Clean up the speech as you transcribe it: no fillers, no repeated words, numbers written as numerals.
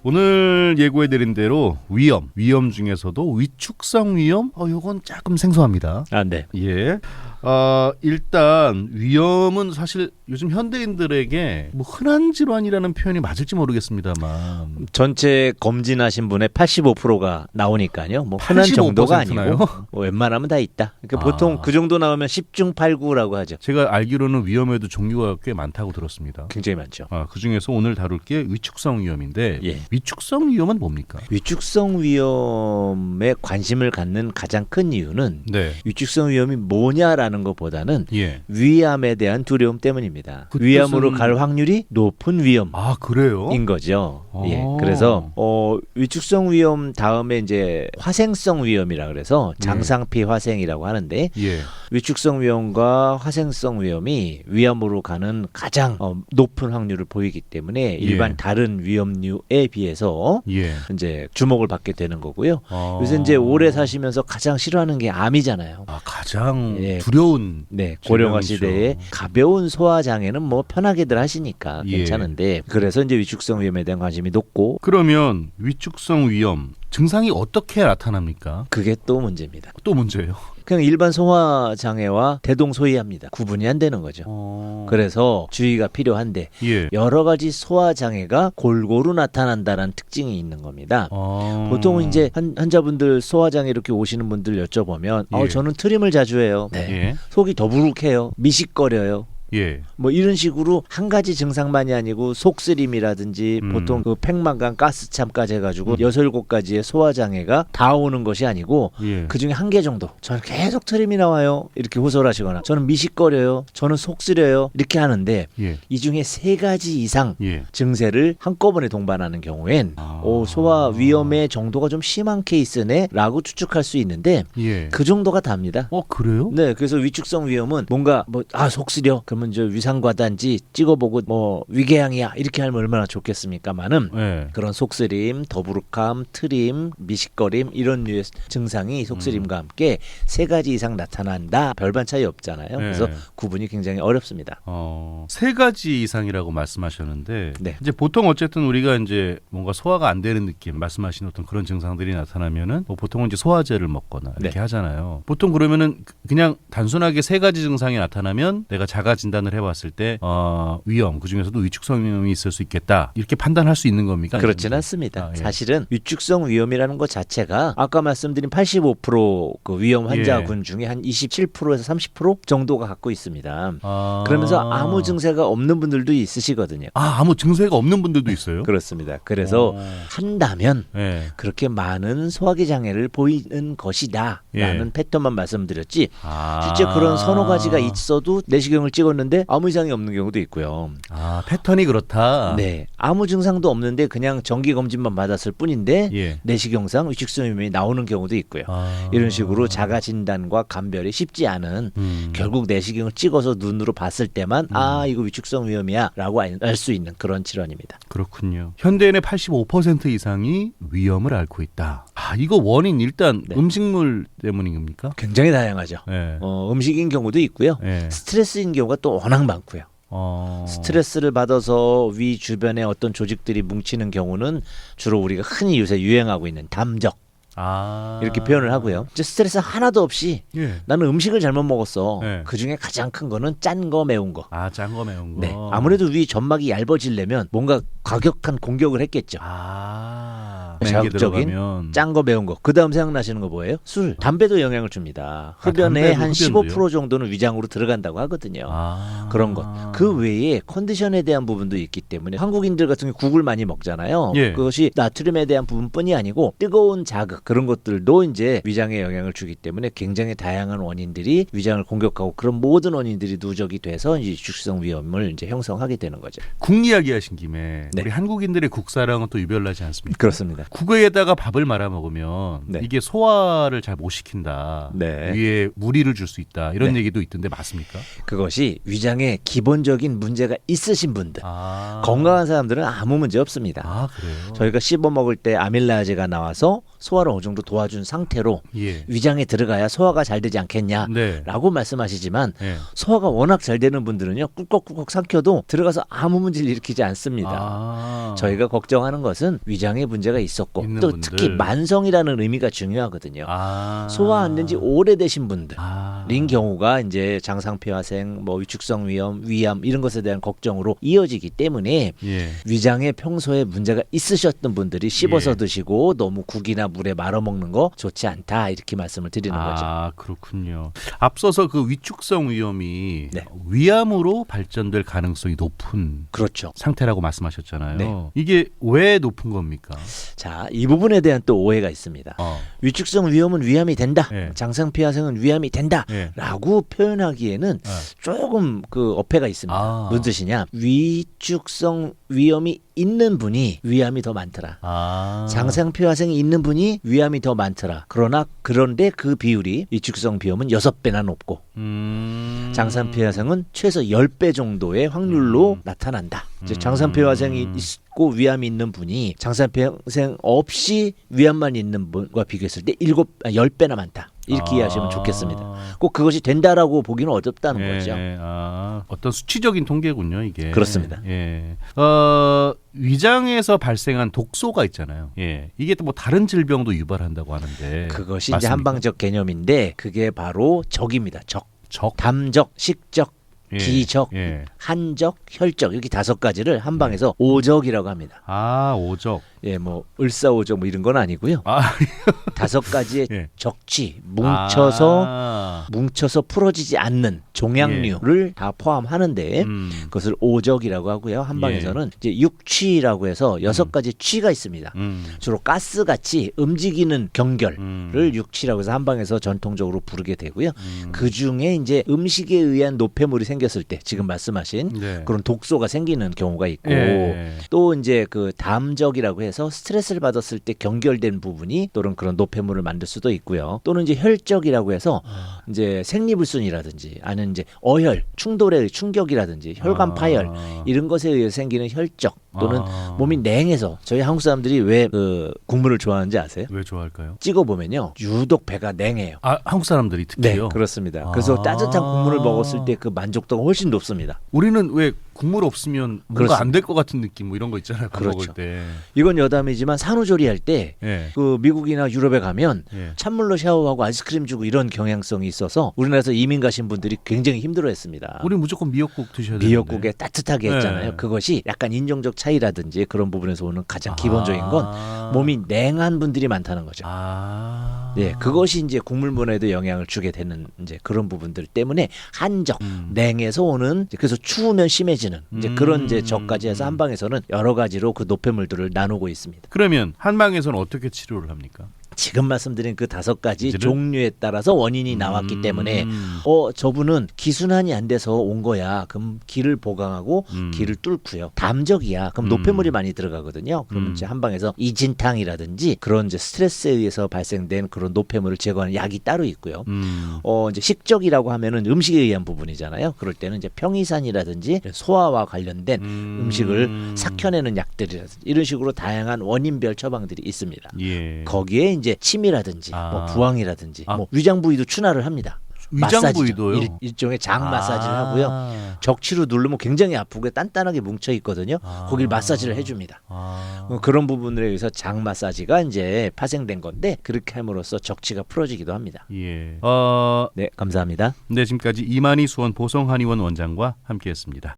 오늘 예고해드린 대로 위험 중에서도 위축성 위험? 요건 조금 생소합니다. 네. 예. 일단 위험은 사실 요즘 현대인들에게 뭐 흔한 질환이라는 표현이 맞을지 모르겠습니다만 전체 검진하신 분의 85%가 나오니까요. 뭐 흔한 정도가 아니고 뭐 웬만하면 다 있다. 그러니까 보통 그 정도 나오면 10중 8구라고 하죠. 제가 알기로는 위험에도 종류가 꽤 많다고 들었습니다. 굉장히 많죠. 그중에서 오늘 다룰 게 위축성 위험인데 예. 위축성 위험은 뭡니까? 위축성 위험에 관심을 갖는 가장 큰 이유는 네. 위축성 위험이 뭐냐라는 것보다는 예. 위암에 대한 두려움 때문입니다. 그 위암으로 뜻은- 갈 확률이 높은 위험인 그래요? 거죠. 아. 예. 그래서 위축성 위험 다음에 이제 화생성 위험이라 그래서 장상피 화생이라고 하는데 예. 위축성 위험과 화생성 위험이 위암으로 가는 가장 높은 확률을 보이기 때문에 일반 다른 위험류에 비해서 예. 이제 주목을 받게 되는 거고요. 아. 요새 이제 오래 사시면서 가장 싫어하는 게 암이잖아요. 가장 예. 두려운 네, 고령화 질병이죠. 시대에 가벼운 소화 장애는 뭐 편하게들 하시니까 예. 괜찮은데 그래서 이제 위축성 위험에 대한 관심이 높고 그러면 위축성 위험 증상이 어떻게 나타납니까? 그게 또 문제입니다. 또 문제예요. 그냥 일반 소화 장애와 대동소이합니다. 구분이 안 되는 거죠. 그래서 주의가 필요한데 예. 여러 가지 소화 장애가 골고루 나타난다는 특징이 있는 겁니다. 보통 이제 환자분들 소화 장애 이렇게 오시는 분들 여쭤보면 예. 저는 트림을 자주 해요. 네. 예. 속이 더부룩해요. 미식거려요. 예. 뭐 이런 식으로 한 가지 증상만이 아니고 속쓰림이라든지 보통 그 팽만감 가스참까지 해가지고 6-7가지의 소화장애가 다 오는 것이 아니고 예. 그중에 한 개 정도 저는 계속 트림이 나와요 이렇게 호소하시거나 저는 미식거려요 저는 속쓰려요 이렇게 하는데 예. 이 중에 3가지 이상 예. 증세를 한꺼번에 동반하는 경우엔 소화 위험의 정도가 좀 심한 케이스네 라고 추측할 수 있는데 예. 그 정도가 답니다. 그래요? 네, 그래서 위축성 위험은 뭔가 속쓰려 그러면 저 위상과단지 찍어보고 뭐 위궤양이야 이렇게 하면 얼마나 좋겠습니까만은 예. 그런 속쓰림, 더부룩함, 트림, 미식거림 이런 류의 증상이 속쓰림과 함께 3가지 이상 나타난다. 별반 차이 없잖아요. 그래서 구분이 굉장히 어렵습니다. 3가지 이상이라고 말씀하셨는데 네. 이제 보통 어쨌든 우리가 이제 뭔가 소화가 안 되는 느낌 말씀하신 어떤 그런 증상들이 나타나면은 보통은 이제 소화제를 먹거나 이렇게 네. 하잖아요. 보통 그러면은 그냥 단순하게 3가지 증상이 나타나면 내가 자가 진단을 해봤을 때 위험 그중에서도 위축성 위험이 있을 수 있겠다 이렇게 판단할 수 있는 겁니까? 그렇지는 않습니다. 예. 사실은 위축성 위험이라는 것 자체가 아까 말씀드린 85%그 위험 환자군 중에 한 27%에서 30% 정도가 갖고 있습니다. 그러면서 아무 증세가 없는 분들도 있으시거든요. 아무 증세가 없는 분들도 있어요? 그렇습니다. 그래서 한다면 예. 그렇게 많은 소화기 장애를 보이는 것이다 라는 패턴만 말씀드렸지 실제 그런 서너 가지가 있어도 내시경을 찍었는데 아무 이상이 없는 경우도 있고요. 패턴이 그렇다. 네, 아무 증상도 없는데 그냥 정기 검진만 받았을 뿐인데 예. 내시경상 위축성 위험이 나오는 경우도 있고요. 이런 식으로 자가 진단과 감별이 쉽지 않은 결국 내시경을 찍어서 눈으로 봤을 때만 이거 위축성 위험이야 라고 알 수 있는 그런 질환입니다. 그렇군요. 현대인의 85% 이상이 위험을 앓고 있다. 이거 원인 일단 음식물 때문인 겁니까? 굉장히 다양하죠. 예. 음식인 경우도 있고요. 예. 스트레스인 경우가 또 워낙 많고요. 스트레스를 받아서 위 주변에 어떤 조직들이 뭉치는 경우는 주로 우리가 흔히 요새 유행하고 있는 담적 이렇게 표현을 하고요. 이제 스트레스 하나도 없이 예. 나는 음식을 잘못 먹었어. 네. 그중에 가장 큰 거는 짠 거 매운 거. 짠 거 매운 거. 네. 아무래도 위 점막이 얇아지려면 뭔가 과격한 공격을 했겠죠. 자극적인 짠 거 매운 거. 그 다음 생각나시는 거 뭐예요? 술, 담배도 영향을 줍니다. 흡연의 한 15% 정도는 위장으로 들어간다고 하거든요. 그런 것. 그 외에 컨디션에 대한 부분도 있기 때문에 한국인들 같은 경우 국을 많이 먹잖아요. 예. 그것이 나트륨에 대한 부분뿐이 아니고 뜨거운 자극 그런 것들도 이제 위장에 영향을 주기 때문에 굉장히 다양한 원인들이 위장을 공격하고 그런 모든 원인들이 누적이 돼서 이제 위축성 위험을 이제 형성하게 되는 거죠. 국 이야기하신 김에 우리 한국인들의 국사랑은 또 유별나지 않습니까? 그렇습니다. 국에다가 밥을 말아 먹으면 이게 소화를 잘 못 시킨다. 위에 무리를 줄 수 있다. 이런 얘기도 있던데 맞습니까? 그것이 위장에 기본적인 문제가 있으신 분들 건강한 사람들은 아무 문제 없습니다. 그래요? 저희가 씹어 먹을 때 아밀라제가 나와서 소화를 어느 정도 도와준 상태로 예. 위장에 들어가야 소화가 잘 되지 않겠냐라고 네. 말씀하시지만 예. 소화가 워낙 잘 되는 분들은요 꿀꺽꿀꺽 삼켜도 들어가서 아무 문제를 일으키지 않습니다. 저희가 걱정하는 것은 위장에 문제가 있었고 있는 또 분들. 특히 만성이라는 의미가 중요하거든요. 소화 안 된 지 오래되신 분들인 경우가 이제 장상폐화생, 뭐 위축성 위염, 위암 이런 것에 대한 걱정으로 이어지기 때문에 예. 위장에 평소에 문제가 있으셨던 분들이 씹어서 예. 드시고 너무 국이나 물에 말아 먹는 거 좋지 않다 이렇게 말씀을 드리는 거죠. 그렇군요. 앞서서 그 위축성 위염이 네. 위암으로 발전될 가능성이 높은 그렇죠. 상태라고 말씀하셨잖아요. 네. 이게 왜 높은 겁니까? 자, 이 부분에 대한 또 오해가 있습니다. 위축성 위염은 위암이 된다. 예. 장상폐화생은 위암이 된다. 예. 라고 표현하기에는 조금 그 어폐가 있습니다. 무슨 뜻이냐? 위축성 위염이 있는 분이 위암이 더 많더라. 장상폐화생이 있는 분이 위암이 더 많더라. 그런데 그 비율이 위축성 비염은 6배나 높고 장상폐화생은 최소 10배 정도의 확률로 나타난다. 이제 장상폐화생이 있고 위암이 있는 분이 장상폐화생 없이 위암만 있는 분과 비교했을 때 10배나 많다. 이렇게 이해하시면 좋겠습니다. 꼭 그것이 된다라고 보기는 어렵다는 거죠. 어떤 수치적인 통계군요, 이게. 그렇습니다. 예. 위장에서 발생한 독소가 있잖아요. 예. 이게 또 뭐 다른 질병도 유발한다고 하는데. 그것이 맞습니까? 이제 한방적 개념인데 그게 바로 적입니다. 적. 적. 담적, 식적, 예. 기적, 예. 한적, 혈적 이렇게 5가지를 한방에서 오적이라고 합니다. 오적. 예, 뭐 을사오적 뭐 이런 건 아니고요. 5가지의 예. 적치 뭉쳐서 풀어지지 않는 종양류를 다 포함하는데 그것을 오적이라고 하고요. 한방에서는 이제 육취라고 해서 6가지 취가 있습니다. 주로 가스같이 움직이는 경결을 육취라고 해서 한방에서 전통적으로 부르게 되고요. 그 중에 이제 음식에 의한 노폐물이 생겼을 때 지금 말씀하신 그런 독소가 생기는 경우가 있고 또 이제 그 담적이라고 해서 스트레스를 받았을 때 경결된 부분이 또는 그런 노폐물을 만들 수도 있고요. 또는 이제 혈적이라고 해서 이제 생리불순이라든지 아니면 이제 어혈, 충돌의 충격이라든지 혈관 파열 이런 것에 의해 생기는 혈적 또는 몸이 냉해서 저희 한국 사람들이 왜 그 국물을 좋아하는지 아세요? 왜 좋아할까요? 찍어 보면요 유독 배가 냉해요. 한국 사람들이 특히요? 네, 그렇습니다. 그래서 따뜻한 국물을 먹었을 때 그 만족도가 훨씬 높습니다. 우리는 왜 국물 없으면 뭔가 안 될 것 같은 느낌 뭐 이런 거 있잖아요. 밥 그렇죠. 먹을 때. 이건 여담이지만 산후조리할 때 그 미국이나 유럽에 가면 예. 찬물로 샤워하고 아이스크림 주고 이런 경향성이 있어서 우리나라에서 이민 가신 분들이 굉장히 힘들어했습니다. 우리 무조건 미역국 드셔야 되는데. 미역국에 따뜻하게 했잖아요. 네. 그것이 약간 인종적 차이라든지 그런 부분에서 오는 가장 기본적인 건 몸이 냉한 분들이 많다는 거죠. 네, 그것이 이제 국물 문화에도 영향을 주게 되는 이제 그런 부분들 때문에 한적, 냉에서 오는 그래서 추우면 심해지는 이제 그런 이제 적까지 해서 한방에서는 여러 가지로 그 노폐물들을 나누고 있습니다. 그러면 한방에서는 어떻게 치료를 합니까? 지금 말씀드린 그 5가지 이제는? 종류에 따라서 원인이 나왔기 때문에 저분은 기순환이 안 돼서 온 거야. 그럼 기를 보강하고 기를 뚫고요. 담적이야. 그럼 노폐물이 많이 들어가거든요. 그러면 이제 한방에서 이진탕이라든지 그런 이제 스트레스에 의해서 발생된 그런 노폐물을 제거하는 약이 따로 있고요. 이제 식적이라고 하면은 음식에 의한 부분이잖아요. 그럴 때는 이제 평이산이라든지 소화와 관련된 음식을 삭혀내는 약들이라든지 이런 식으로 다양한 원인별 처방들이 있습니다. 예. 거기에 이제 침이라든지 뭐 부항이라든지 뭐 위장 부위도 추나를 합니다. 위장 마사지죠. 부위도요? 일종의 장 마사지를 하고요. 적치로 누르면 굉장히 아프고 단단하게 뭉쳐 있거든요. 거길 마사지를 해줍니다. 그런 부분에 의해서 장 마사지가 이제 파생된 건데 그렇게 함으로써 적치가 풀어지기도 합니다. 예. 네, 감사합니다. 네, 지금까지 이만희 수원 보성한의원 원장과 함께했습니다.